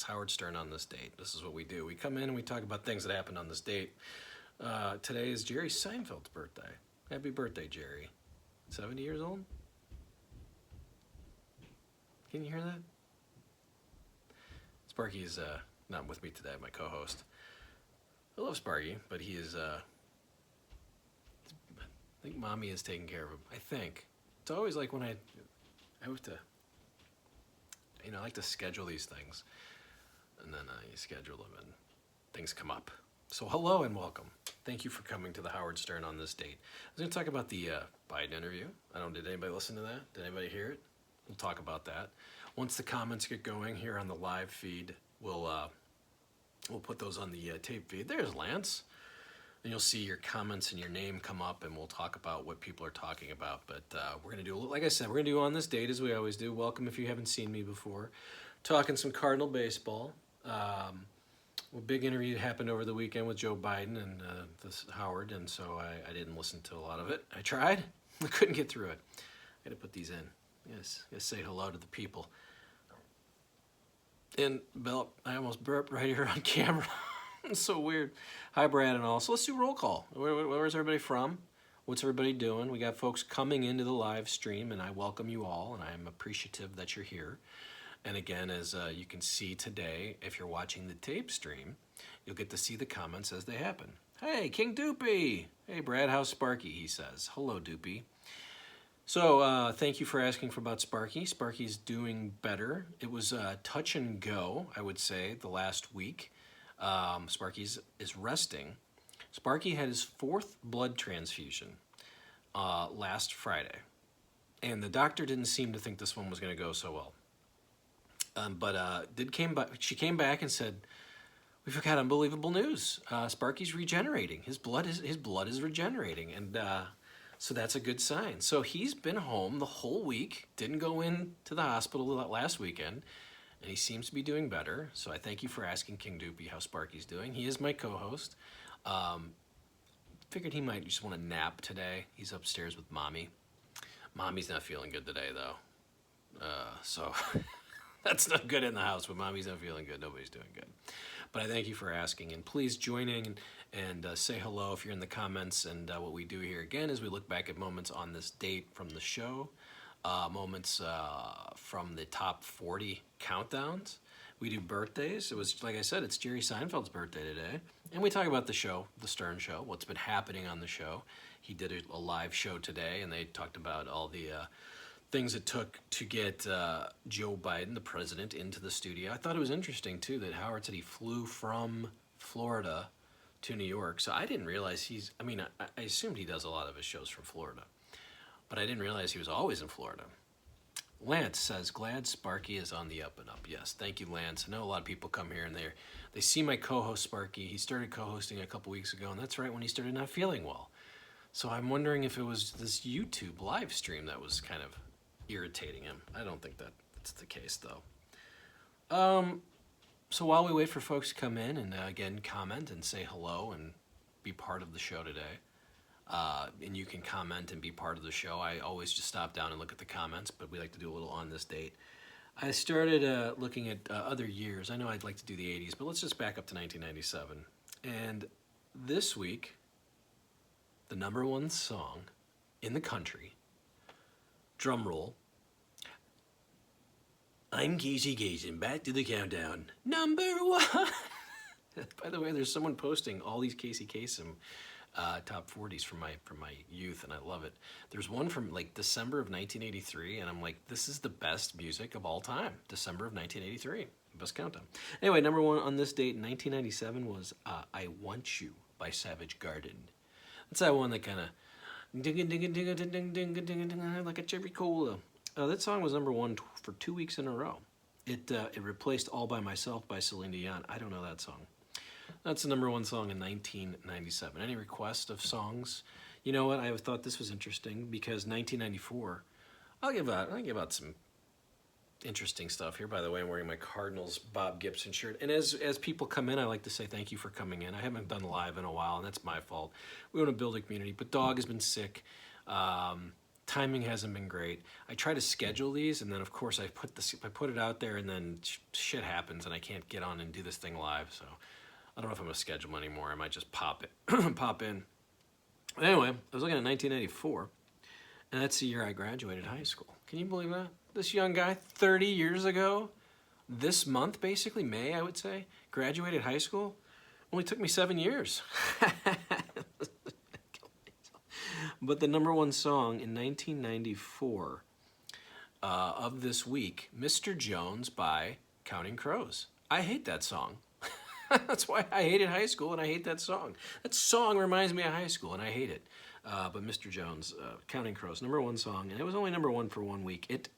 It's Howard Stern on this date. This is what we do. We come in and we talk about things that happened on this date. Today is Jerry Seinfeld's birthday. Happy birthday, Jerry. 70 years old? Can you hear that? Sparky's not with me today, my co-host. I love Sparky, but he is, I think Mommy is taking care of him. I think. It's always like when I have to, I like to schedule these things. And then you schedule them and things come up. So hello and welcome. Thank you for coming to the Howard Stern on this date. I was going to talk about the Biden interview. Did anybody listen to that? Did anybody hear it? We'll talk about that. Once the comments get going here on the live feed, we'll put those on the tape feed. There's Lance. And you'll see your comments and your name come up, and we'll talk about what people are talking about. But we're going to do, like I said, we're going to do on this date as we always do. Welcome if you haven't seen me before. Talking some Cardinal baseball. A big interview happened over the weekend with Joe Biden and this Howard, and so I didn't listen to a lot of it. I tried. I couldn't get through it. I got to put these in. Yes, got to say hello to the people. And Bill, I almost burped right here on camera. It's so weird. Hi, Brad and all. So let's do roll call. Where's everybody from? What's everybody doing? We got folks coming into the live stream, and I welcome you all, and I'm appreciative that you're here. And again, as you can see today, if you're watching the tape stream, you'll get to see the comments as they happen. Hey, King Doopy. Hey, Brad, how's Sparky, he says. Hello, Doopy. So thank you for asking about Sparky. Sparky's doing better. It was touch and go, I would say, the last week. Sparky is resting. Sparky had his 4th blood transfusion last Friday. And the doctor didn't seem to think this one was going to go so well. She came back and said, "We've got unbelievable news. Sparky's regenerating. His blood is regenerating, and so that's a good sign." So he's been home the whole week. Didn't go in to the hospital last weekend, and he seems to be doing better. So I thank you for asking King Doopy how Sparky's doing. He is my co-host. Figured he might just want to nap today. He's upstairs with Mommy. Mommy's not feeling good today though, so. That's not good in the house, but Mommy's not feeling good. Nobody's doing good. But I thank you for asking. And please join in and say hello if you're in the comments. And what we do here again is we look back at moments on this date from the show, moments from the top 40 countdowns. We do birthdays. It was, like I said, it's Jerry Seinfeld's birthday today. And we talk about the show, the Stern Show, what's been happening on the show. He did a live show today, and they talked about all the things it took to get Joe Biden, the president, into the studio. I thought it was interesting, too, that Howard said he flew from Florida to New York. So I didn't realize I assumed he does a lot of his shows from Florida. But I didn't realize he was always in Florida. Lance says, glad Sparky is on the up and up. Yes, thank you, Lance. I know a lot of people come here and they see my co-host, Sparky. He started co-hosting a couple weeks ago, and that's right when he started not feeling well. So I'm wondering if it was this YouTube live stream that was kind of irritating him. I don't think that's the case, though. So while we wait for folks to come in and again comment and say hello and be part of the show today, and you can comment and be part of the show. I always just stop down and look at the comments, but we like to do a little on this date. I started looking at other years. I know I'd like to do the 80s, but let's just back up to 1997. And this week, the #1 song in the country, drum roll. I'm Casey Kasem, back to the countdown. #1. By the way, there's someone posting all these Casey Kasem top 40s from my youth, and I love it. There's one from like December of 1983, and I'm like, this is the best music of all time. December of 1983, best countdown. Anyway, #1 on this date in 1997 was I Want You by Savage Garden. That's that one that kind of like a cherry cola. That song was #1 for 2 weeks in a row. It replaced All By Myself by Celine Dion. I don't know that song. That's the #1 song in 1997. Any request of songs? You know what? I thought this was interesting because 1994. I'll give out some interesting stuff here. By the way, I'm wearing my Cardinals Bob Gibson shirt. And as people come in, I like to say thank you for coming in. I haven't done live in a while, and that's my fault. We want to build a community, but Dog has been sick. timing hasn't been great. I try to schedule these, and then of course I put it out there, and then shit happens, and I can't get on and do this thing live. So I don't know if I'm gonna schedule them anymore. I might just pop it, pop in. Anyway, I was looking at 1994, and that's the year I graduated high school. Can you believe that? This young guy, 30 years ago, this month basically, May I would say, graduated high school. Only took me 7 years. But the #1 song in 1994 of this week, Mr. Jones by Counting Crows. I hate that song. That's why I hated high school, and I hate that song. That song reminds me of high school, and I hate it. But Mr. Jones, Counting Crows, #1 song, and it was only #1 for 1 week. It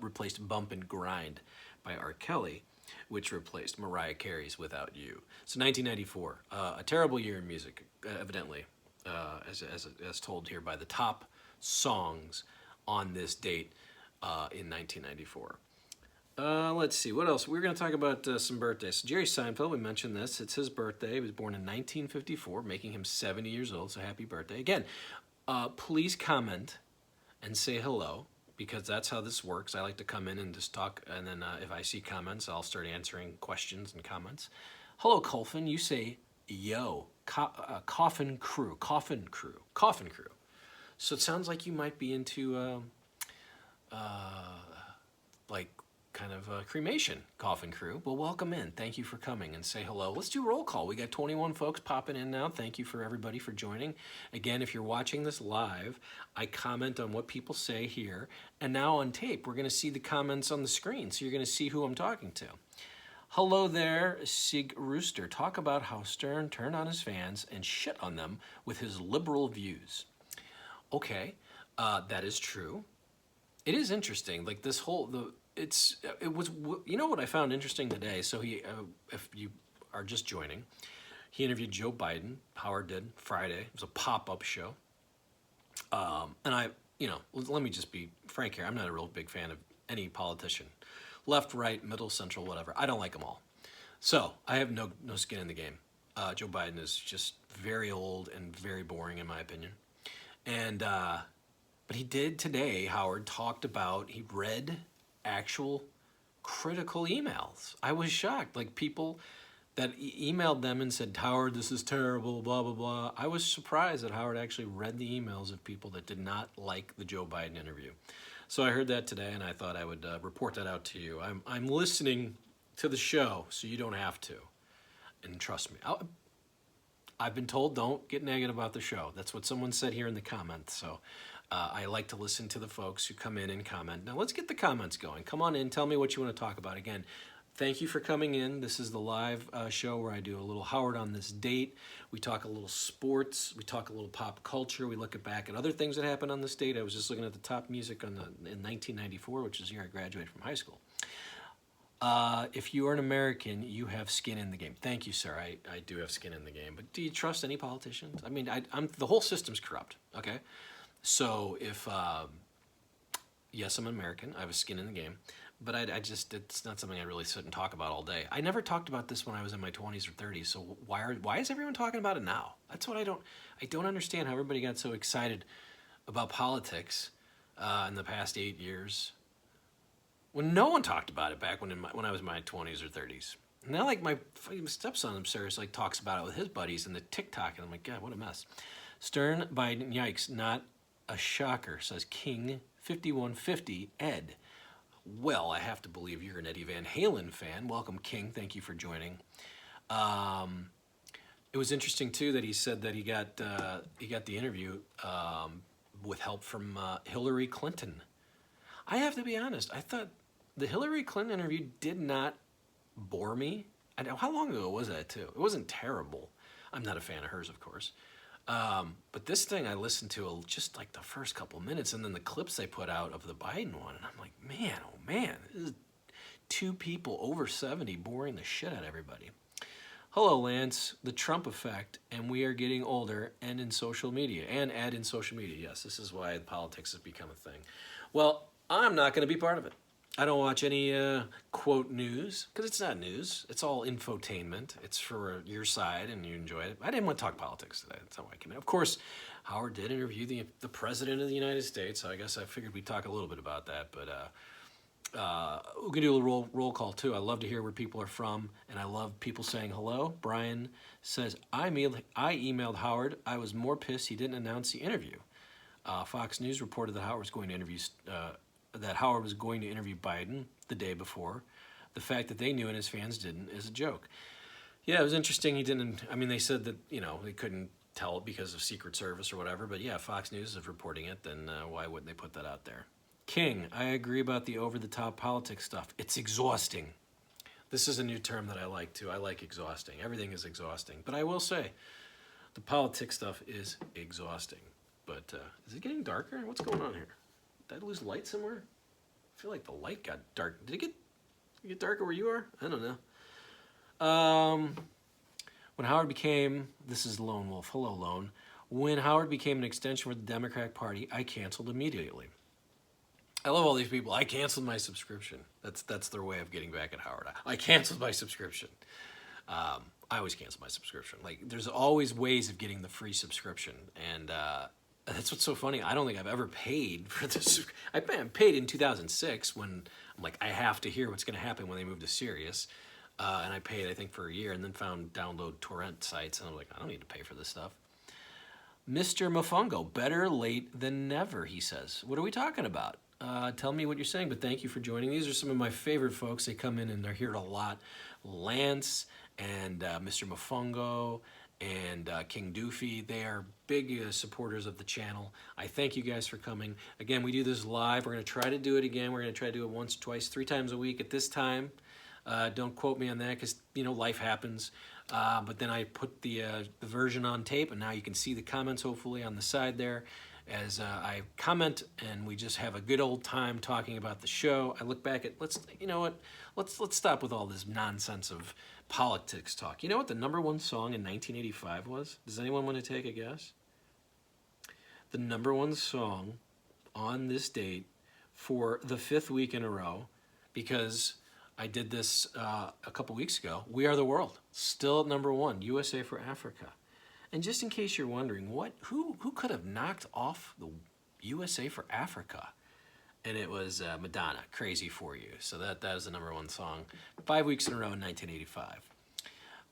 replaced Bump and Grind by R. Kelly, which replaced Mariah Carey's Without You. So 1994, a terrible year in music, evidently, as told here by the top songs on this date in 1994. Let's see, what else? We're going to talk about some birthdays. So Jerry Seinfeld, we mentioned this. It's his birthday. He was born in 1954, making him 70 years old, so happy birthday. Again, please comment and say hello, because that's how this works. I like to come in and just talk, and then if I see comments, I'll start answering questions and comments. Hello, Colfin. You say, yo, Coffin Crew. So it sounds like you might be into, like, kind of cremation, Coffin Crew. Well, welcome in. Thank you for coming, and say hello. Let's do roll call. We got 21 folks popping in now. Thank you for everybody for joining. Again, if you're watching this live, I comment on what people say here, and now on tape, we're going to see the comments on the screen, so you're going to see who I'm talking to. Hello there, Sig Rooster. Talk about how Stern turned on his fans and shit on them with his liberal views. Okay, that is true. It is interesting, like this whole, you know what I found interesting today? So if you are just joining, he interviewed Joe Biden. Howard did Friday. It was a pop-up show. And let me just be frank here. I'm not a real big fan of any politician, left, right, middle, central, whatever. I don't like them all. So I have no skin in the game. Joe Biden is just very old and very boring in my opinion. And but he did today. Howard talked about, he read actual critical emails. I was shocked, like people that emailed them and said, Howard, this is terrible, blah, blah, blah. I was surprised that Howard actually read the emails of people that did not like the Joe Biden interview. So I heard that today, and I thought I would report that out to you. I'm listening to the show, so you don't have to. And trust me, I've been told don't get negative about the show. That's what someone said here in the comments. So I like to listen to the folks who come in and comment. Now let's get the comments going. Come on in, tell me what you want to talk about. Again, thank you for coming in. This is the live show where I do a little Howard on this date. We talk a little sports. We talk a little pop culture. We look back at other things that happened on this date. I was just looking at the top music in 1994, which is the year I graduated from high school. If you are an American, you have skin in the game. Thank you, sir. I do have skin in the game. But do you trust any politicians? I mean, the whole system's corrupt, okay? So if, yes, I'm an American. I have a skin in the game. But it's not something I really sit and talk about all day. I never talked about this when I was in my 20s or 30s, so why is everyone talking about it now? That's what I don't understand how everybody got so excited about politics in the past 8 years when no one talked about it back when I was in my 20s or 30s. Now, like, my stepson upstairs, like, talks about it with his buddies and the TikTok, and I'm like, God, what a mess. Stern, Biden, yikes, not a shocker, says King 5150 Ed. Well, I have to believe you're an Eddie Van Halen fan. Welcome, King. Thank you for joining. It was interesting too that he said that he got the interview with help from Hillary Clinton. I have to be honest. I thought the Hillary Clinton interview did not bore me. I know, how long ago was that too? It wasn't terrible. I'm not a fan of hers, of course. But this thing I listened to just like the first couple minutes, and then the clips they put out of the Biden one, and I'm like, man, oh man, this is two people over 70 boring the shit out of everybody. Hello, Lance. The Trump effect, and we are getting older, and in social media, and add in social media. Yes, this is why politics has become a thing. Well, I'm not going to be part of it. I don't watch any quote news because it's not news. It's all infotainment. It's for your side and you enjoy it. I didn't want to talk politics today. That's not why I came in. Of course, Howard did interview the president of the United States. So I guess I figured we'd talk a little bit about that. But we're gonna do a roll call too. I love to hear where people are from, and I love people saying hello. Brian says I emailed Howard. I was more pissed he didn't announce the interview. Fox News reported that Howard was going to interview Biden the day before. The fact that they knew and his fans didn't is a joke. Yeah, it was interesting. He didn't. I mean, they said that they couldn't tell it because of Secret Service or whatever. But yeah, Fox News is reporting it. Then why wouldn't they put that out there? King, I agree about the over-the-top politics stuff. It's exhausting. This is a new term that I like too. I like exhausting. Everything is exhausting. But I will say, the politics stuff is exhausting. But is it getting darker? What's going on here? Did I lose light somewhere? I feel like the light got dark. Did it get darker where you are? I don't know. When Howard became, this is Lone Wolf. Hello, Lone. When Howard became an extension for the Democratic Party, I canceled immediately. I love all these people. I canceled my subscription. That's their way of getting back at Howard. I canceled my subscription. I always cancel my subscription. Like, there's always ways of getting the free subscription, and that's what's so funny. I don't think I've ever paid for this. I paid in 2006 when I'm like, I have to hear what's going to happen when they move to Sirius, and I paid, I think, for a year, and then found download torrent sites, and I'm like, I don't need to pay for this stuff. Mr. Mofongo, better late than never, he says. What are we talking about? Tell me what you're saying, but thank you for joining. These are some of my favorite folks. They come in and they're here a lot. Lance and Mr. Mofongo and King Doofy. They are big supporters of the channel. I thank you guys for coming. Again, we do this live. We're going to try to do it again. We're going to try to do it once, twice, 3 times a week at this time. Don't quote me on that because, life happens. But then I put the version on tape, and now you can see the comments, hopefully, on the side there as I comment, and we just have a good old time talking about the show. I look back at, let's stop with all this nonsense of politics talk. You know what the #1 song in 1985 was? Does anyone want to take a guess? The #1 song on this date for the 5th week in a row, because I did this a couple weeks ago. We Are the World, still at #1, USA for Africa. And just in case you're wondering, who could have knocked off the USA for Africa? And it was Madonna, Crazy for You. So that was the #1 song, 5 weeks in a row in 1985.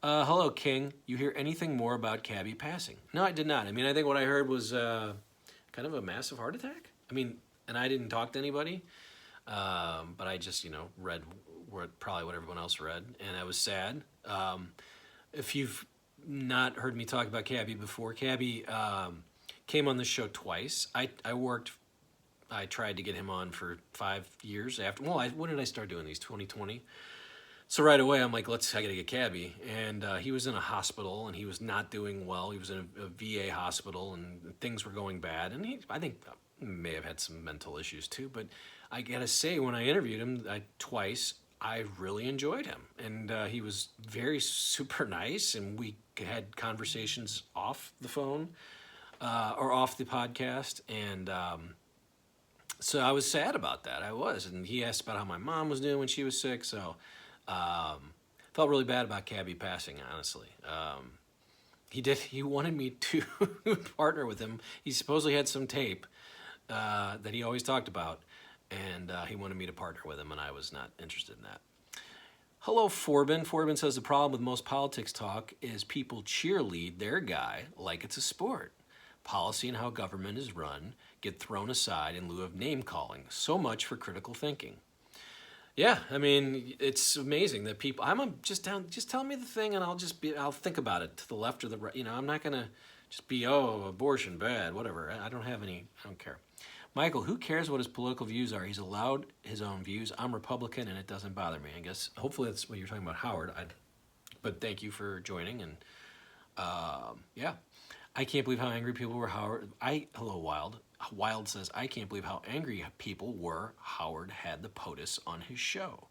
Hello, King. You hear anything more about Cabby passing? No, I did not. I mean, I think what I heard was kind of a massive heart attack. I mean, and I didn't talk to anybody, but I just, read probably what everyone else read, and I was sad. If you've not heard me talk about Cabby before, Cabby came on the show twice. I tried to get him on for 5 years after. Well, when did I start doing these? 2020. So right away, I'm like, I gotta get Cabby. And he was in a hospital, and he was not doing well. He was in a VA hospital, and things were going bad. And I think may have had some mental issues too. But I gotta say, when I interviewed him twice, I really enjoyed him. And he was very super nice, and we had conversations off the phone or off the podcast. And so I was sad about that. I was. And he asked about how my mom was doing when she was sick. So felt really bad about Cabby passing, honestly. He wanted me to partner with him. He supposedly had some tape that he always talked about, and he wanted me to partner with him, and I was not interested in that. Hello, Forbin. Forbin says the problem with most politics talk is people cheerlead their guy like it's a sport. Policy and how government is run get thrown aside in lieu of name-calling. So much for critical thinking. Yeah, I mean, it's amazing that people. Just tell me the thing, and I'll think about it to the left or the right. I'm not gonna just be abortion bad, whatever. I don't care. Michael, who cares what his political views are? He's allowed his own views. I'm Republican, and it doesn't bother me. I guess hopefully that's what you're talking about, Howard. But thank you for joining, and yeah, I can't believe how angry people were. Howard, hello, Wild. Wild says, I can't believe how angry people were Howard had the POTUS on his show.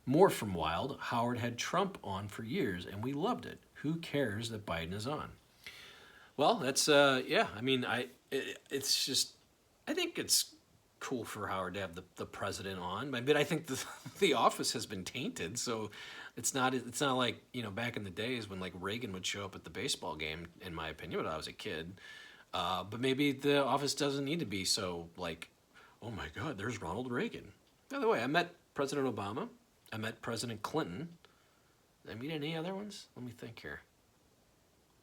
More from Wild, Howard had Trump on for years, and we loved it. Who cares that Biden is on? Well, that's, yeah, I mean, it's just, I think it's cool for Howard to have the president on. But I think the office has been tainted, so it's not like, back in the days when like Reagan would show up at the baseball game, in my opinion, when I was a kid. But maybe the office doesn't need to be so like, oh my God, there's Ronald Reagan. By the way, I met President Obama. I met President Clinton. Did I meet any other ones? Let me think here.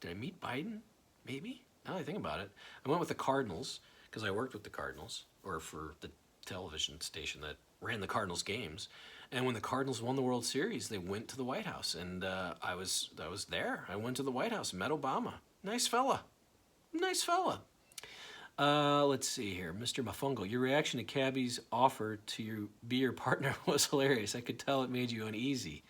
Did I meet Biden? Maybe? Now that I think about it. I went with the Cardinals because I worked with the Cardinals, or for the television station that ran the Cardinals games. And when the Cardinals won the World Series, they went to the White House, and I was there. I went to the White House, met Obama. Nice fella. Nice fella. Let's see here. Mr. Mafungo, your reaction to Cabby's offer to be your partner was hilarious. I could tell it made you uneasy.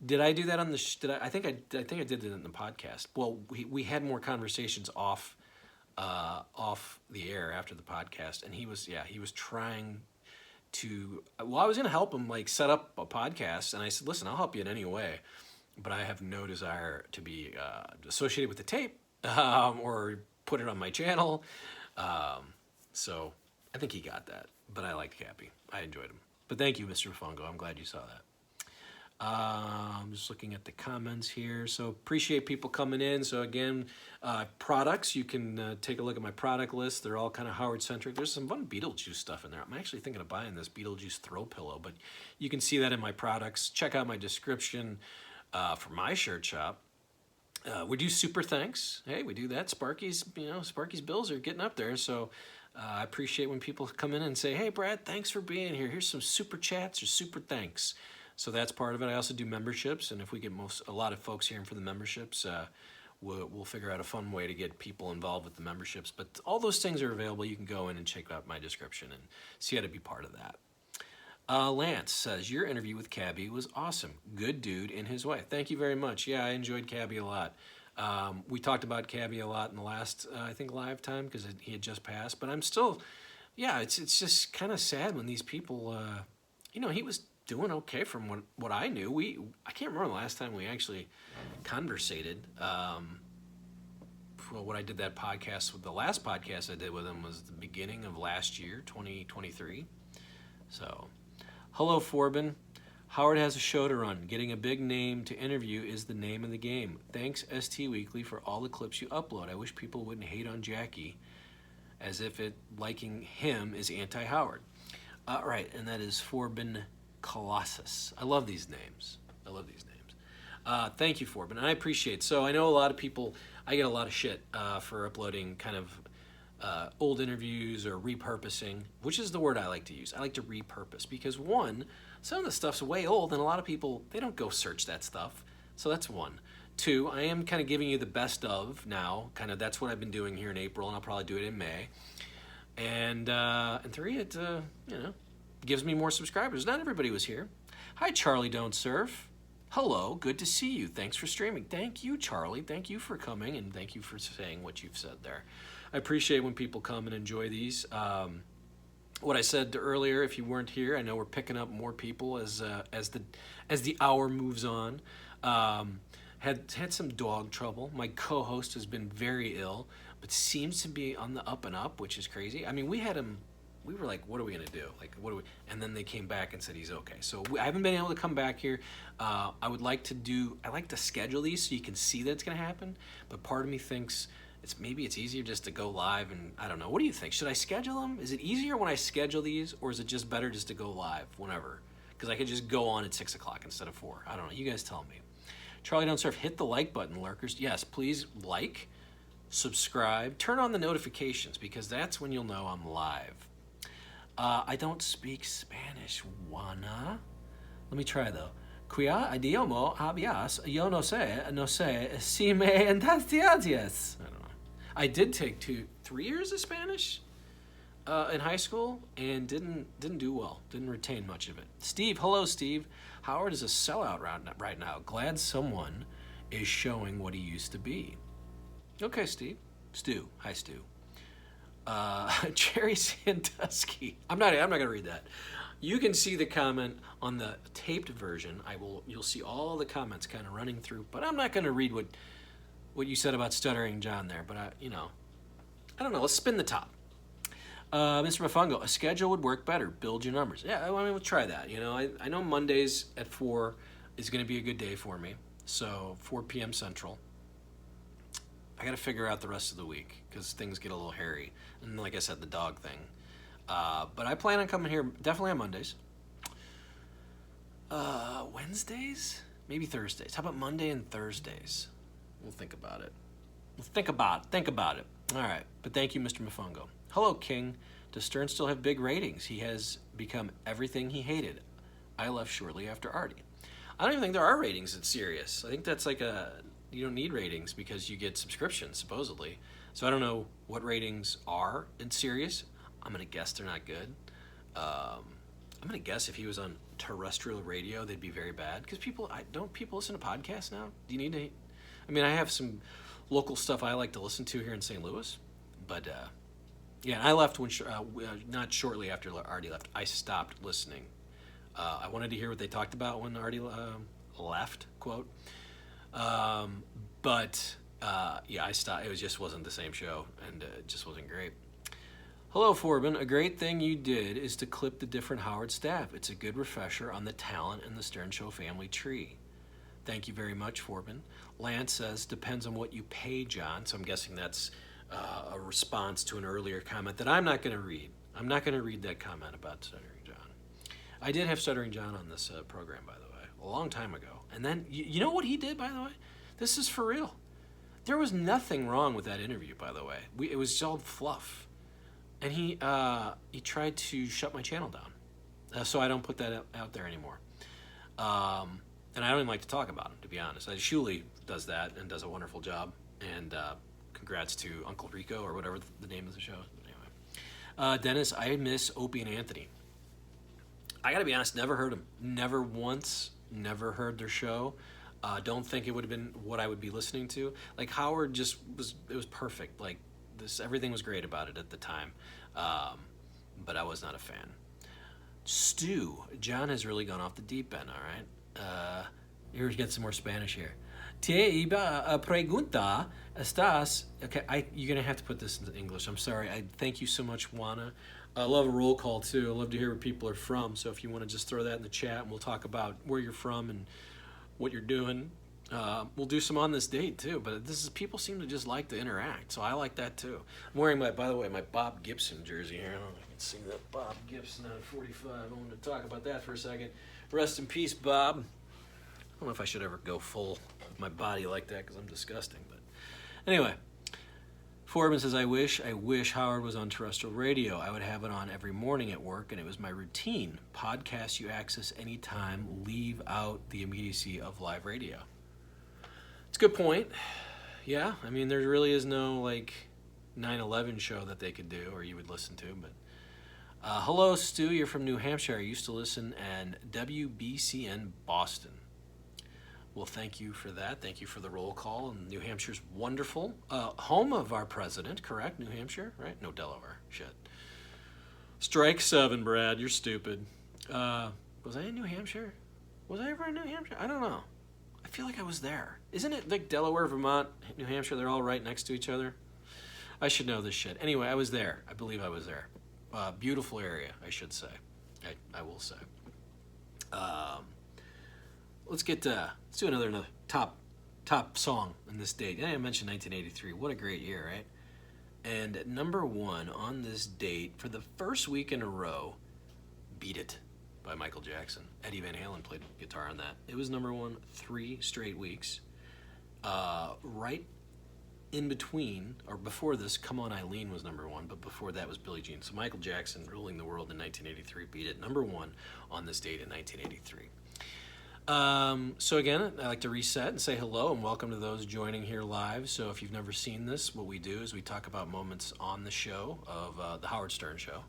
Did I do that on the? I think I did it in the podcast. Well, we had more conversations off the air after the podcast, and he was trying to. Well, I was going to help him like set up a podcast, and I said, listen, I'll help you in any way, but I have no desire to be associated with the tape or put it on my channel. So I think he got that, but I liked Cappy. I enjoyed him. But thank you, Mr. Fungo. I'm glad you saw that. I'm just looking at the comments here. So appreciate people coming in. So again, products, you can take a look at my product list. They're all kind of Howard-centric. There's some fun Beetlejuice stuff in there. I'm actually thinking of buying this Beetlejuice throw pillow, but you can see that in my products. Check out my description for my shirt shop. We do super thanks. Hey, we do that. Sparky's bills are getting up there. So I appreciate when people come in and say, hey, Brad, thanks for being here. Here's some super chats or super thanks. So that's part of it. I also do memberships, and if we get a lot of folks here for the memberships, we'll figure out a fun way to get people involved with the memberships. But all those things are available. You can go in and check out my description and see how to be part of that. Lance says, your interview with Cabby was awesome. Good dude in his way. Thank you very much. Yeah, I enjoyed Cabby a lot. We talked about Cabby a lot in the last, I think, live time because he had just passed. But I'm still, it's just kind of sad when these people, he was doing okay from what I knew. I can't remember the last time we actually conversated. What I did that podcast with, the last podcast I did with him was the beginning of last year, 2023. So, hello, Forbin. Howard has a show to run. Getting a big name to interview is the name of the game. Thanks, ST Weekly, for all the clips you upload. I wish people wouldn't hate on Jackie as if liking him is anti-Howard. Right, and that is Forbin Colossus. I love these names. Thank you, Forbin, and I appreciate it. So I know a lot of people, I get a lot of shit for uploading kind of old interviews or repurposing, which is the word I like to use. I like to repurpose because, one, some of the stuff's way old and a lot of people, they don't go search that stuff. So that's one. Two, I am kind of giving you the best of now. Kind of that's what I've been doing here in April, and I'll probably do it in May. And three, it gives me more subscribers. Not everybody was here. Hi, Charlie Don't Surf. Hello, good to see you. Thanks for streaming. Thank you, Charlie. Thank you for coming, and thank you for saying what you've said there. I appreciate when people come and enjoy these. What I said earlier, if you weren't here, I know we're picking up more people as the hour moves on. Had some dog trouble. My co-host has been very ill, but seems to be on the up and up, which is crazy. I mean, we were like, what are we going to do? And then they came back and said he's okay. So I haven't been able to come back here. I like to schedule these so you can see that it's going to happen. But part of me thinks maybe it's easier just to go live, and I don't know. What do you think? Should I schedule them? Is it easier when I schedule these, or is it just better just to go live whenever? Because I could just go on at 6 o'clock instead of 4. I don't know. You guys tell me. Charlie Don't Surf, hit the like button, lurkers. Yes, please like, subscribe, turn on the notifications, because that's when you'll know I'm live. I don't speak Spanish, Juana. Let me try, though. Cuya idiomo hablas, yo no sé, si me entiendes. I don't know. I did take 3 years of Spanish in high school and didn't do well. Didn't retain much of it. Steve, hello, Steve. Howard is a sellout right now. Glad someone is showing what he used to be. Okay, Steve. Stu. Hi, Stu. Jerry Sandusky. I'm not gonna read that. You can see the comment on the taped version. You'll see all the comments kind of running through, but I'm not gonna read what you said about Stuttering John there. But I don't know. Let's spin the top. Mr. Mafungo, a schedule would work better. Build your numbers. Yeah, I mean, we'll try that. You know, I know Mondays at 4 is going to be a good day for me. So 4 p.m. Central. I got to figure out the rest of the week because things get a little hairy. And like I said, the dog thing. But I plan on coming here definitely on Mondays. Wednesdays? Maybe Thursdays. How about Monday and Thursdays? We'll think about it. Think about it. All right. But thank you, Mr. Mafungo. Hello, King. Does Stern still have big ratings? He has become everything he hated. I left shortly after Artie. I don't even think there are ratings at Sirius. I think that's like you don't need ratings because you get subscriptions, supposedly. So I don't know what ratings are in Sirius. I'm going to guess they're not good. I'm going to guess if he was on terrestrial radio, they'd be very bad. Because don't people listen to podcasts now? Do you need to? I mean, I have some local stuff I like to listen to here in St. Louis. But, yeah, I left not shortly after Artie left. I stopped listening. I wanted to hear what they talked about when Artie left, quote. But, yeah, I stopped. It just wasn't the same show, and it just wasn't great. Hello, Forbin. A great thing you did is to clip the different Howard staff. It's a good refresher on the talent in the Stern Show family tree. Thank you very much, Forbin. Lance says, depends on what you pay, John. So I'm guessing that's a response to an earlier comment that I'm not going to read. I'm not going to read that comment about Stuttering John. I did have Stuttering John on this program, by the way, a long time ago. And then, you know what he did, by the way? This is for real. There was nothing wrong with that interview, by the way. It was all fluff. And he tried to shut my channel down. So I don't put that out there anymore. And I don't even like to talk about him, to be honest. Shuli does that and does a wonderful job. And congrats to Uncle Rico or whatever the name of the show is. Anyway. Dennis, I miss Opie and Anthony. I got to be honest, never heard them. Never once, never heard their show. Don't think it would have been what I would be listening to. Like Howard it was perfect. Like everything was great about it at the time. But I was not a fan. Stu, John has really gone off the deep end, all right? Here's get some more Spanish here. Te iba a pregunta estás... Okay, you're going to have to put this into English. I'm sorry. I thank you so much, Juana. I love a roll call, too. I love to hear where people are from. So if you want to just throw that in the chat, and we'll talk about where you're from and what you're doing. We'll do some on this date, too. But people seem to just like to interact, so I like that, too. I'm wearing, by the way, my Bob Gibson jersey here. I don't know if you can see that. Bob Gibson out of 45. I wanted to talk about that for a second. Rest in peace, Bob. I don't know if I should ever go full of my body like that because I'm disgusting. But anyway, Forbin says, I wish Howard was on terrestrial radio. I would have it on every morning at work, and it was my routine. Podcast you access anytime. Leave out the immediacy of live radio. It's a good point. Yeah, I mean, there really is no, 9/11 show that they could do or you would listen to. But hello, Stu. You're from New Hampshire. I used to listen and WBCN Boston. Well, thank you for that. Thank you for the roll call. And New Hampshire's wonderful. Home of our president, correct? New Hampshire, right? No, Delaware. Shit. Strike 7, Brad. You're stupid. Was I in New Hampshire? Was I ever in New Hampshire? I don't know. I feel like I was there. Isn't it like Delaware, Vermont, New Hampshire? They're all right next to each other. I should know this shit. Anyway, I was there. I believe I was there. Beautiful area, I should say. I will say. Let's do another top song in this date. I mentioned 1983. What a great year, right? And at number 1 on this date for the first week in a row, Beat It by Michael Jackson. Eddie Van Halen played guitar on that. It was number 1 3 straight weeks. Right in between, or before this, Come On Eileen was number 1, but before that was Billie Jean. So Michael Jackson, ruling the world in 1983, Beat It, number 1 on this date in 1983. So again, I like to reset and say hello and welcome to those joining here live. So if you've never seen this, what we do is we talk about moments on the show of the Howard Stern Show.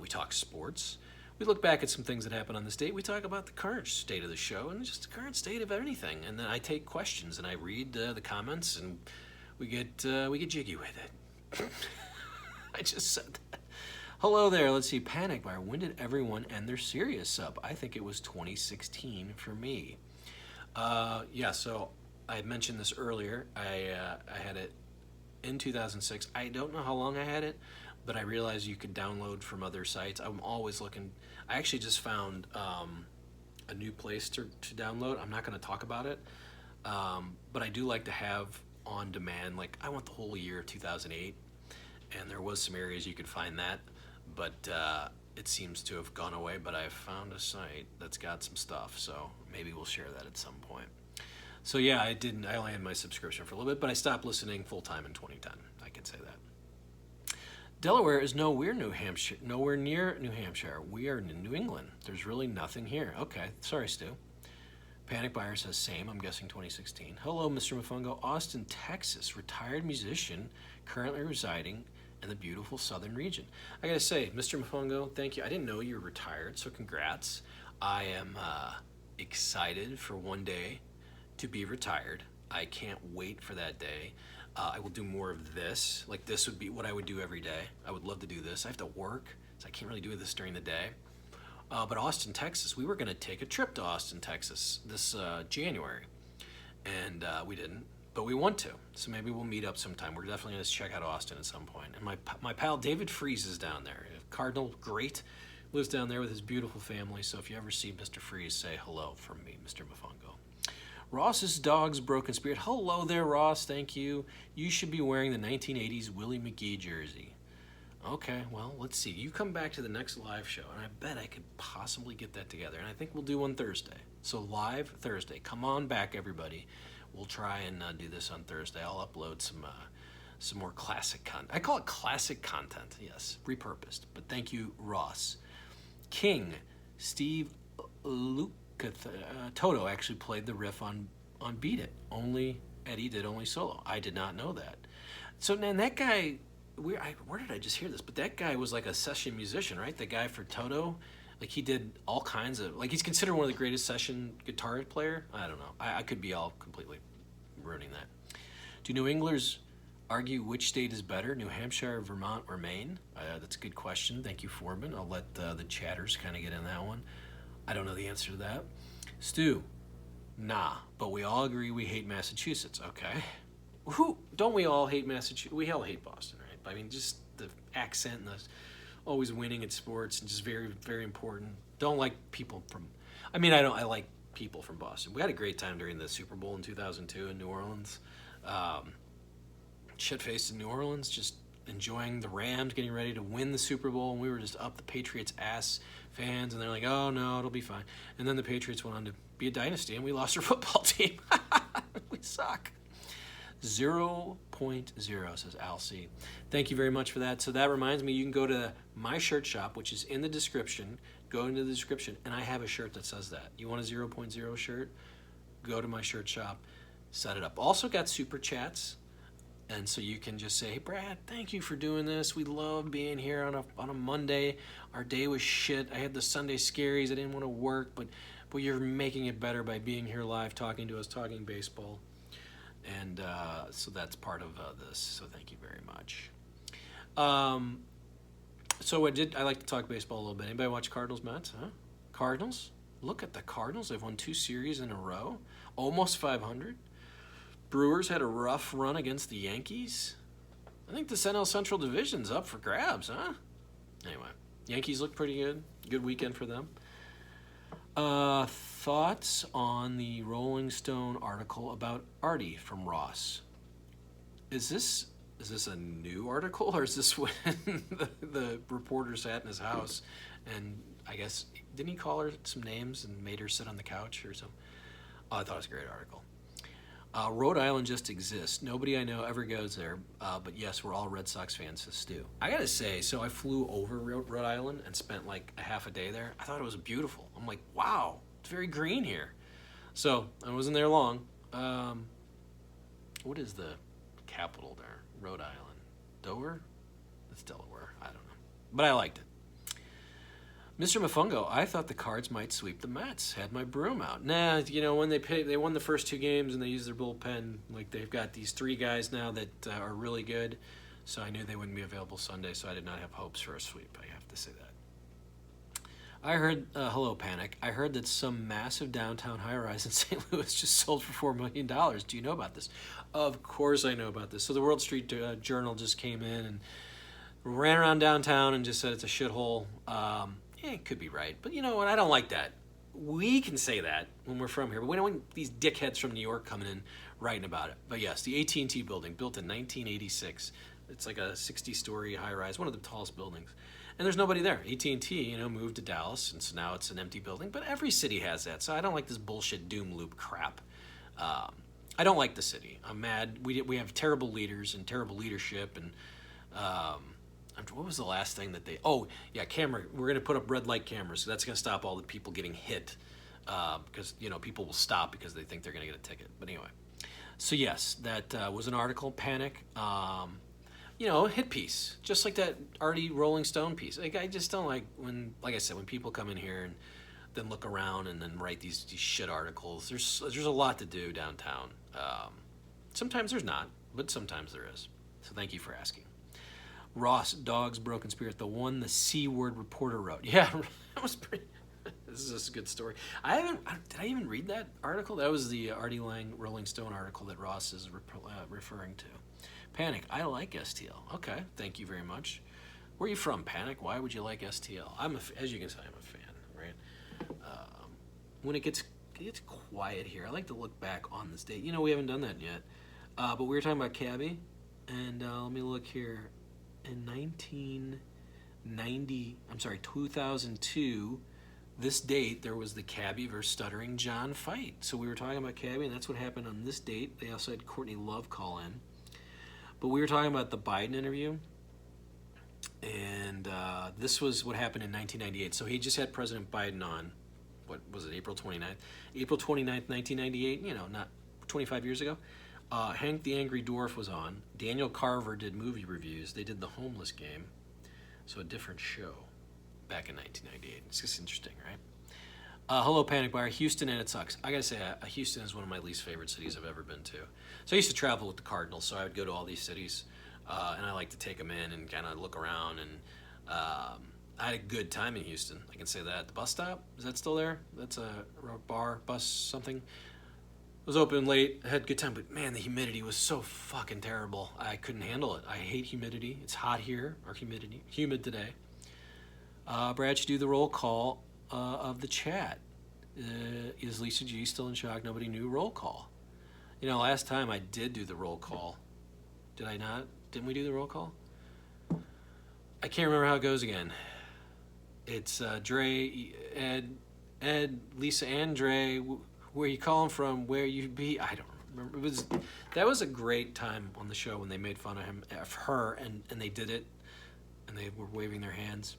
We talk sports. We look back at some things that happened on this date. We talk about the current state of the show and just the current state of anything. And then I take questions and I read the comments and we get jiggy with it. I just said that. Hello there. Let's see. Panic Bar. When did everyone end their Sirius sub? I think it was 2016 for me. Yeah, so I mentioned this earlier. I had it in 2006. I don't know how long I had it, but I realized you could download from other sites. I'm always looking. I actually just found a new place to download. I'm not going to talk about it, but I do like to have on demand. Like, I want the whole year of 2008, and there was some areas you could find that, but it seems to have gone away. But I've found a site that's got some stuff, so maybe we'll share that at some point. So yeah, I only had my subscription for a little bit, but I stopped listening full time in 2010. I can say that. Delaware is nowhere near New Hampshire. We are in New England. There's really nothing here. Okay, sorry, Stu. Panic Buyer says same. I'm guessing 2016. Hello, Mr. Mofongo. Austin, Texas. Retired musician, currently residing in the beautiful southern region. I gotta say, Mr. Mofongo, thank you. I didn't know you were retired, so congrats. I am excited for one day to be retired. I can't wait for that day. I will do more of this. Like, this would be what I would do every day. I would love to do this. I have to work, so I can't really do this during the day. But Austin, Texas, we were going to take a trip to Austin, Texas this January, and we didn't, but we want to. So maybe we'll meet up sometime. We're definitely going to check out Austin at some point. And my pal David Freeze is down there. Cardinal, great, lives down there with his beautiful family. So if you ever see Mr. Freeze, say hello from me, Mr. Mofongo. Ross's dog's broken spirit. Hello there, Ross. Thank you. You should be wearing the 1980s Willie McGee jersey. Okay, well, let's see. You come back to the next live show, and I bet I could possibly get that together. And I think we'll do one Thursday. So live Thursday. Come on back, everybody. We'll try and do this on Thursday. I'll upload some more classic content. I call it classic content. Yes, repurposed. But thank you, Ross. King, Steve Luke. Toto actually played the riff on Beat It. Only Eddie did only solo. I did not know that. So, man, that guy, where did I just hear this? But that guy was like a session musician, right? The guy for Toto, like, he did all kinds of, like, he's considered one of the greatest session guitar player. I don't know. I could be all completely ruining that. Do New Englanders argue which state is better, New Hampshire, Vermont, or Maine? That's a good question. Thank you, Foreman. I'll let the chatters kind of get in that one. I don't know the answer to that. Stu, nah, but we all agree we hate Massachusetts. Okay. Don't we all hate Massachusetts? We all hate Boston, right? I mean, just the accent and the always winning at sports and just very, very important. Don't like people from, I like people from Boston. We had a great time during the Super Bowl in 2002 in New Orleans. Shit-faced in New Orleans, just enjoying the Rams getting ready to win the Super Bowl, and we were just up the Patriots' ass fans, and they're like, oh no, it'll be fine. And then the Patriots went on to be a dynasty, and we lost our football team. We suck. 0.0, says Al C. Thank you very much for that. So that reminds me, you can go to my shirt shop, which is in the description. Go into the description, and I have a shirt that says that. You want a 0.0 shirt? Go to my shirt shop, set it up. Also got super chats. And so you can just say, hey, Brad, thank you for doing this. We love being here on a Monday. Our day was shit. I had the Sunday scaries. I didn't want to work, but you're making it better by being here live, talking to us, talking baseball. And so that's part of this. So thank you very much. So I like to talk baseball a little bit. Anybody watch Cardinals, Mets? Huh? Cardinals? Look at the Cardinals. They've won 2 series in a row. Almost 500. Brewers had a rough run against the Yankees. I think the NL Central Division's up for grabs, huh? Anyway, Yankees look pretty good. Good weekend for them. Thoughts on the Rolling Stone article about Artie from Ross? Is this a new article, or is this when the reporter sat in his house and I guess, didn't he call her some names and made her sit on the couch or something? Oh, I thought it was a great article. Rhode Island just exists. Nobody I know ever goes there, but yes, we're all Red Sox fans, says Stu. I gotta say, so I flew over Rhode Island and spent like a half a day there. I thought it was beautiful. I'm like, wow, it's very green here. So I wasn't there long. What is the capital there? Rhode Island. Dover? That's Delaware. I don't know. But I liked it. Mr. Mofongo, I thought the Cards might sweep the Mets. Had my broom out. Nah, when they won the first 2 games and they used their bullpen, like they've got these 3 guys now that are really good. So I knew they wouldn't be available Sunday, so I did not have hopes for a sweep. I have to say that. I heard, hello, Panic. I heard that some massive downtown high-rise in St. Louis just sold for $4 million. Do you know about this? Of course I know about this. So the World Street Journal just came in and ran around downtown and just said it's a shithole. It could be right, but you know what? I don't like that. We can say that when we're from here, but we don't want these dickheads from New York coming in writing about it. But yes, the AT&T building, built in 1986. It's like a 60-story high-rise, one of the tallest buildings. And there's nobody there. AT&T, moved to Dallas, and so now it's an empty building. But every city has that, so I don't like this bullshit doom loop crap. I don't like the city. I'm mad. We have terrible leaders and terrible leadership, and what was the last thing that they... Oh, yeah, camera. We're going to put up red light cameras, so that's going to stop all the people getting hit. Because, people will stop because they think they're going to get a ticket. But anyway. So, yes, that was an article, Panic. Hit piece. Just like that Artie Rolling Stone piece. Like, I just don't like when, like I said, when people come in here and then look around and then write these shit articles. There's a lot to do downtown. Sometimes there's not, but sometimes there is. So thank you for asking. Ross, Dog's Broken Spirit, the one the C-word reporter wrote. Yeah, that was pretty... This is just a good story. Did I even read that article? That was the Artie Lange Rolling Stone article that Ross is referring to. Panic, I like STL. Okay, thank you very much. Where are you from, Panic? Why would you like STL? As you can see, I'm a fan, right? When it gets quiet here, I like to look back on this date. We haven't done that yet. But we were talking about Cabby, and let me look here. In 2002, this date, there was the Cabby versus Stuttering John fight. So we were talking about Cabby, and that's what happened on this date. They also had Courtney Love call in. But we were talking about the Biden interview, and this was what happened in 1998. So he just had President Biden on, what was it, April 29th? April 29th, 1998, not 25 years ago. Hank the Angry Dwarf was on. Daniel Carver did movie reviews. They did The Homeless Game, so a different show back in 1998. It's just interesting, right? Hello, Panic Buyer. Houston, and it sucks. I gotta say, Houston is one of my least favorite cities I've ever been to. So I used to travel with the Cardinals, so I would go to all these cities, and I like to take them in and kind of look around. And I had a good time in Houston. I can say that. The bus stop, is that still there? That's a bar, bus, something. It was open late. I had a good time, but man, the humidity was so fucking terrible. I couldn't handle it. I hate humidity. It's hot here, or humid today. Brad should do the roll call of the chat. Is Lisa G still in shock? Nobody knew roll call. Last time I did do the roll call. Did I not? Didn't we do the roll call? I can't remember how it goes again. It's Dre, Ed, Lisa, and Dre. Where you calling from? Where you be? I don't remember. That was a great time on the show when they made fun of her, and they did it, and they were waving their hands.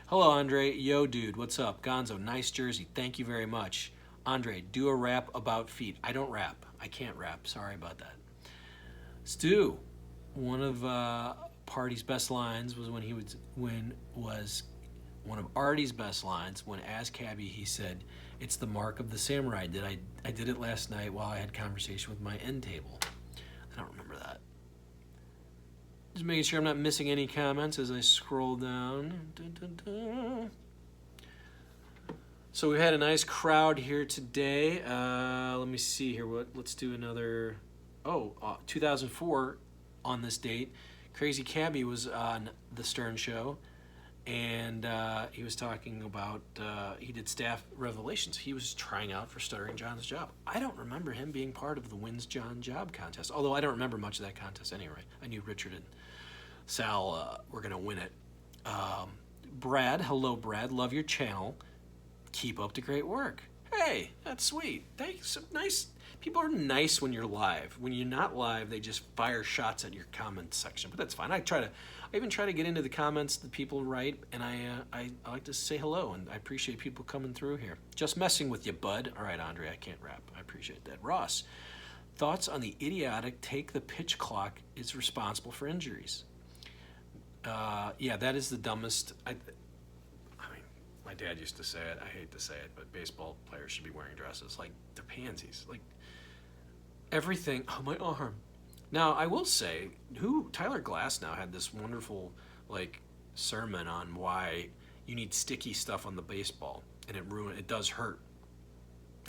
Hello, Andre. Yo, dude. What's up? Gonzo, nice jersey. Thank you very much. Andre, do a rap about feet. I don't rap. I can't rap. Sorry about that. Stu, one of Party's best lines was one of Artie's best lines when as Cabby he said, "It's the mark of the samurai." I did it last night while I had conversation with my end table. I don't remember that. Just making sure I'm not missing any comments as I scroll down. Dun, dun, dun. So we had a nice crowd here today. Let me see here. Let's do another. 2004 on this date. Crazy Cabby was on the Stern Show, and he was talking about he did staff revelations. He was trying out for Stuttering John's job. I don't remember him being part of the Wins John job contest, although I don't remember much of that contest anyway. I knew Richard and Sal were going to win it. Brad, hello, Brad. Love your channel. Keep up the great work. Hey, that's sweet. Thanks. Nice. People are nice when you're live. When you're not live, they just fire shots at your comments section. But that's fine. I even try to get into the comments that people write, and I like to say hello, and I appreciate people coming through here. Just messing with you, bud. All right, Andre, I can't rap. I appreciate that. Ross, thoughts on the idiotic take the pitch clock is responsible for injuries? Yeah, that is the dumbest. I mean, my dad used to say it. I hate to say it, but baseball players should be wearing dresses like the pansies. Like everything. Oh, my arm. Now, I will say, Tyler Glass now had this wonderful sermon on why you need sticky stuff on the baseball, and it does hurt.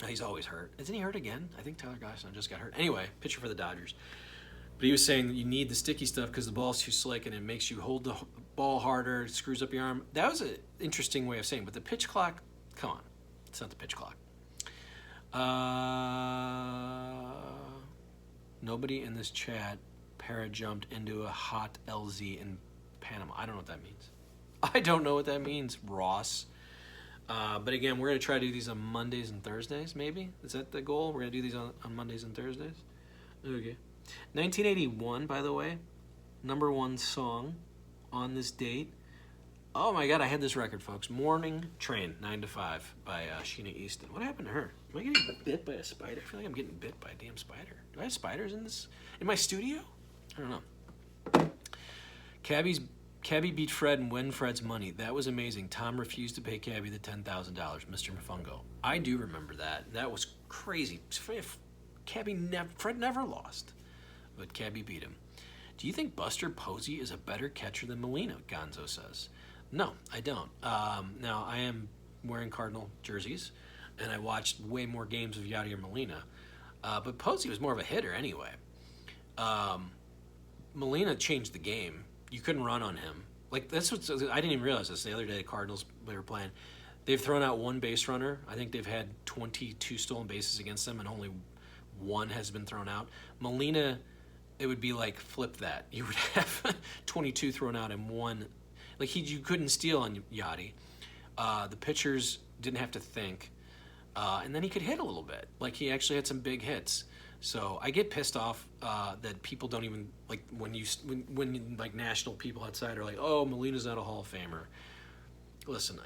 He's always hurt. Isn't he hurt again? I think Tyler Glass now just got hurt. Anyway, pitcher for the Dodgers. But he was saying that you need the sticky stuff because the ball's too slick and it makes you hold the ball harder, it screws up your arm. That was an interesting way of saying it. But the pitch clock, come on. It's not the pitch clock. Nobody in this chat para-jumped into a hot LZ in Panama. I don't know what that means. I don't know what that means, Ross. But again, we're going to try to do these on Mondays and Thursdays, maybe? Is that the goal? We're going to do these on Mondays and Thursdays? Okay. 1981, by the way, #1 song on this date. Oh my God, I had this record, folks. Morning Train, 9 to 5 by Sheena Easton. What happened to her? Am I getting bit by a spider? I feel like I'm getting bit by a damn spider. Do I have spiders in my studio? I don't know. Cabby beat Fred and win Fred's money. That was amazing. Tom refused to pay Cabby the $10,000, Mr. Mofongo. I do remember that. That was crazy. Fred never lost, but Cabby beat him. Do you think Buster Posey is a better catcher than Molina? Gonzo says. No, I don't. Now, I am wearing Cardinal jerseys, and I watched way more games of Yadier Molina, but Posey was more of a hitter anyway. Molina changed the game. You couldn't run on him. Like, that's what I didn't even realize this the other day. Cardinals, they were playing. They've thrown out one base runner. I think they've had 22 stolen bases against them, and only one has been thrown out. Molina, it would be like flip that. You would have 22 thrown out and one. Like, you couldn't steal on Yachty. The pitchers didn't have to think. And then he could hit a little bit. Like, he actually had some big hits. So I get pissed off that people don't even, like, when like national people outside are like, oh, Molina's not a Hall of Famer. Listen,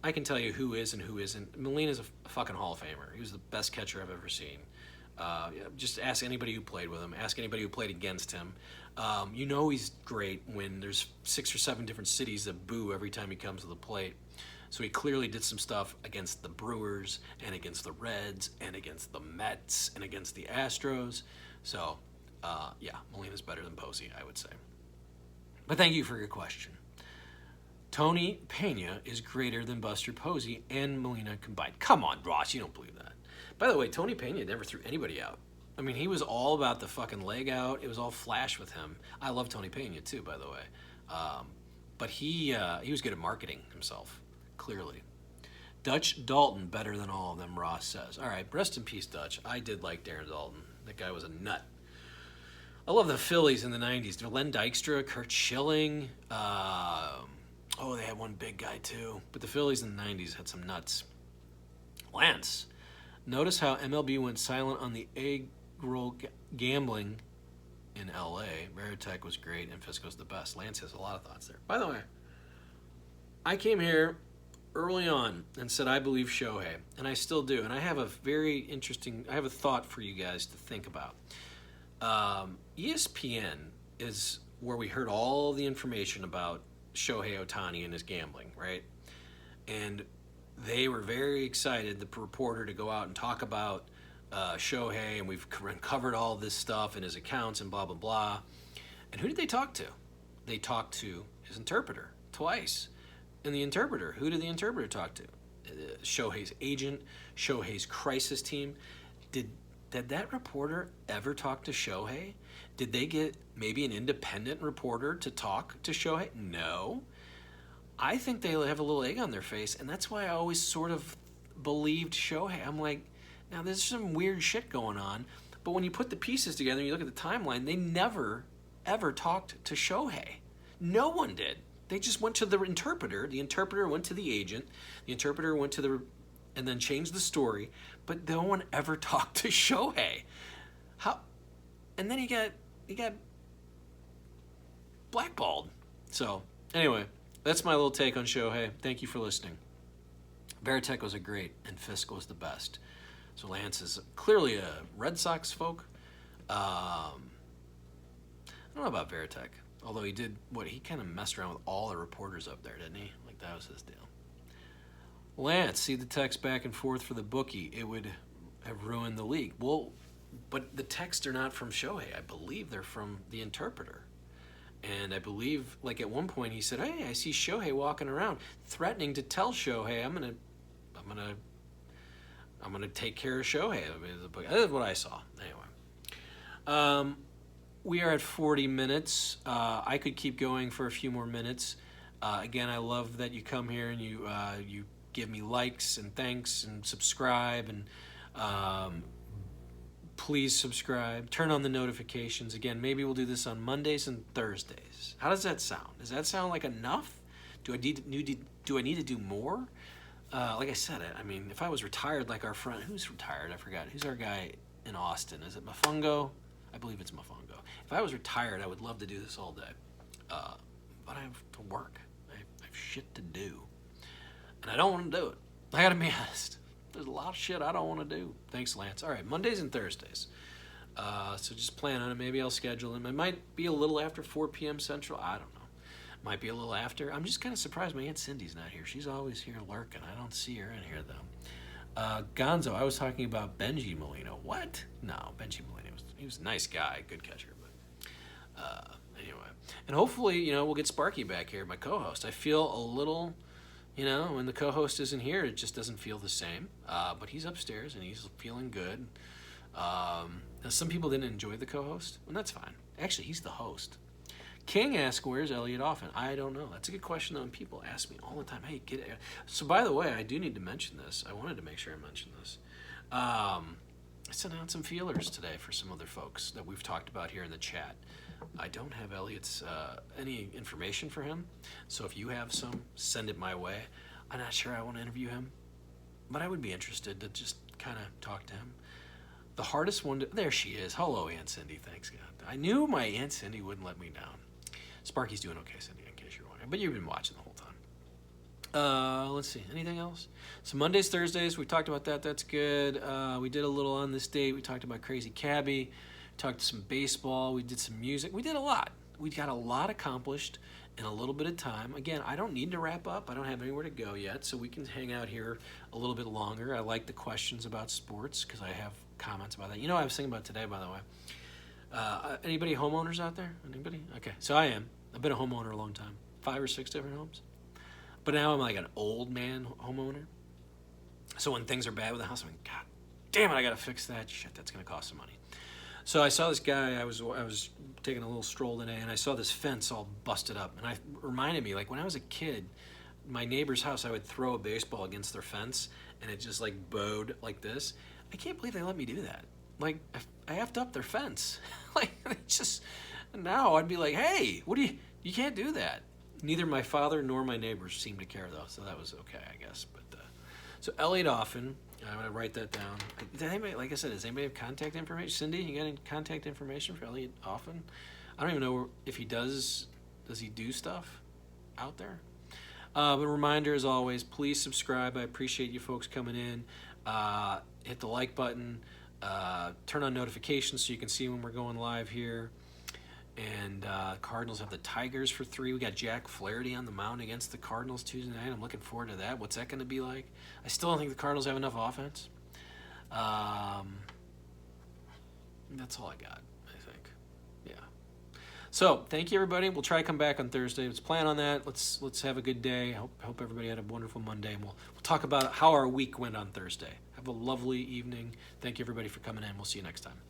I can tell you who is and who isn't. Molina's a fucking Hall of Famer. He was the best catcher I've ever seen. Just ask anybody who played with him. Ask anybody who played against him. He's great when there's 6 or 7 different cities that boo every time he comes to the plate. So he clearly did some stuff against the Brewers and against the Reds and against the Mets and against the Astros. So, Molina's better than Posey, I would say. But thank you for your question. Tony Pena is greater than Buster Posey and Molina combined. Come on, Ross, you don't believe that. By the way, Tony Pena never threw anybody out. I mean, he was all about the fucking leg out. It was all flash with him. I love Tony Pena too, by the way. But he was good at marketing himself, clearly. Dutch Dalton better than all of them, Ross says. All right, rest in peace, Dutch. I did like Darren Dalton. That guy was a nut. I love the Phillies in the 90s. Len Dykstra, Kurt Schilling. They had one big guy too. But the Phillies in the 90s had some nuts. Lance, notice how MLB went silent on the egg roll gambling in LA. Veritek was great and Fisco's the best. Lance has a lot of thoughts there. By the way, I came here early on and said I believe Shohei, and I still do. And I have a thought for you guys to think about. ESPN is where we heard all the information about Shohei Ohtani and his gambling, right? And they were very excited, the reporter, to go out and talk about Shohei, and we've covered all this stuff in his accounts and blah, blah, blah. And who did they talk to? They talked to his interpreter twice. And the interpreter, who did the interpreter talk to? Shohei's agent, Shohei's crisis team. Did that reporter ever talk to Shohei? Did they get maybe an independent reporter to talk to Shohei? No. I think they have a little egg on their face, and that's why I always sort of believed Shohei. I'm like, now there's some weird shit going on, but when you put the pieces together and you look at the timeline, they never, ever talked to Shohei. No one did. They just went to the interpreter. The interpreter went to the agent. The interpreter went to and then changed the story, but no one ever talked to Shohei. How? And then he got blackballed. So, anyway, that's my little take on Shohei. Thank you for listening. Veritek was a great, and Fisk was the best. So Lance is clearly a Red Sox folk. I don't know about Veritek, although he kind of messed around with all the reporters up there, didn't he? Like, that was his deal. Lance, see the text back and forth for the bookie. It would have ruined the league. Well, but the texts are not from Shohei. I believe they're from the interpreter. And I believe, like, at one point he said, hey, I see Shohei walking around, threatening to tell Shohei, I'm gonna take care of Shohei. That's what I saw. Anyway. we are at 40 minutes. I could keep going for a few more minutes. Again, I love that you come here and you give me likes and thanks and subscribe, and please subscribe. Turn on the notifications. Again, maybe we'll do this on Mondays and Thursdays. How does that sound? Does that sound like enough? Do I need to do more? Like I said, I mean, if I was retired like our friend, who's retired? I forgot. Who's our guy in Austin? Is it Mofongo? I believe it's Mofongo. If I was retired, I would love to do this all day. But I have to work. I have shit to do. And I don't want to do it. I gotta be honest. There's a lot of shit I don't want to do. Thanks, Lance. All right, Mondays and Thursdays. So just plan on it. Maybe I'll schedule them. It might be a little after 4 p.m. Central. I don't know. Might be a little after. I'm just kind of surprised my Aunt Cindy's not here. She's always here lurking. I don't see her in here, though. Gonzo, I was talking about Benji Molino. What? No, Benji Molino. He was a nice guy, good catcher. But anyway. And hopefully, we'll get Sparky back here, my co-host. I feel a little, when the co-host isn't here, it just doesn't feel the same. But he's upstairs, and he's feeling good. Now, some people didn't enjoy the co-host, and that's fine. Actually, he's the host. King asked, where's Elliot Offen? I don't know. That's a good question, though, and people ask me all the time, hey, get it. So, by the way, I do need to mention this. I wanted to make sure I mentioned this. I sent out some feelers today for some other folks that we've talked about here in the chat. I don't have Elliot's, any information for him, so if you have some, send it my way. I'm not sure I want to interview him, but I would be interested to just kind of talk to him. The hardest one there she is. Hello, Aunt Cindy. Thanks, God. I knew my Aunt Cindy wouldn't let me down. Sparky's doing okay, Cindy, in case you're wondering. But you've been watching the whole time. Let's see. Anything else? So Mondays, Thursdays, we talked about that. That's good. We did a little on this date. We talked about Crazy Cabbie. We talked some baseball. We did some music. We did a lot. We got a lot accomplished in a little bit of time. Again, I don't need to wrap up. I don't have anywhere to go yet, so we can hang out here a little bit longer. I like the questions about sports because I have comments about that. I was thinking about today, by the way. Anybody homeowners out there? Anybody? Okay, so I am. I've been a homeowner a long time. 5 or 6 different homes. But now I'm like an old man homeowner. So when things are bad with the house, I'm like, God damn it, I got to fix that. Shit, that's going to cost some money. So I saw this guy, I was taking a little stroll today, and I saw this fence all busted up. And it reminded me, like when I was a kid, my neighbor's house, I would throw a baseball against their fence, and it just like bowed like this. I can't believe they let me do that. Like, I effed up their fence. Like, now I'd be like, hey, you can't do that. Neither my father nor my neighbors seemed to care, though, so that was okay, I guess. But so Elliot Offen, I'm going to write that down. Like I said, does anybody have contact information? Cindy, you got any contact information for Elliot Offen? I don't even know if he does he do stuff out there? But a reminder, as always, please subscribe. I appreciate you folks coming in. Hit the like button. Turn on notifications so you can see when we're going live here. And Cardinals have the Tigers for 3. We got Jack Flaherty on the mound against the Cardinals Tuesday night. I'm looking forward to that. What's that going to be like? I still don't think the Cardinals have enough offense. That's all I got, I think. Yeah. So thank you, everybody. We'll try to come back on Thursday. Let's plan on that. Let's have a good day. Hope everybody had a wonderful Monday. And we'll talk about how our week went on Thursday. Have a lovely evening. Thank you, everybody, for coming in. We'll see you next time.